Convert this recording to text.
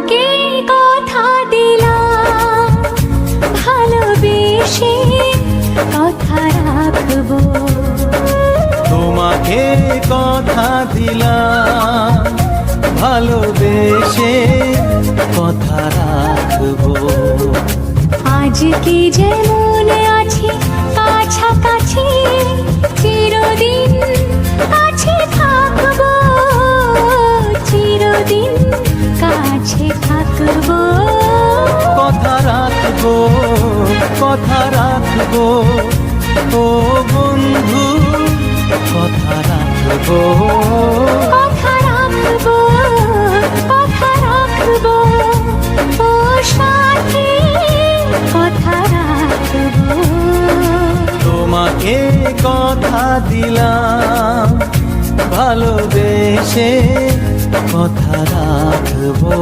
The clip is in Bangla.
কে কথা দিলাম ভালোবেসে কথা রাখবো, তোমাকে কথা দিলাম ভালোবেসে কথা রাখবো। আজকে যেমন আছি কাছাকাছি চিরদিন কাছে থাকবো, চিরদিন কাছে থাকবো। কথা রাখবো, কথা রাখবো, ও বন্ধু কথা রাখবো। কথা রাখবো, কথা রাখবো, ও সাথী কথা রাখবো। তোমাকে কথা দিলাম ভালোবেসে কথা রাখবো।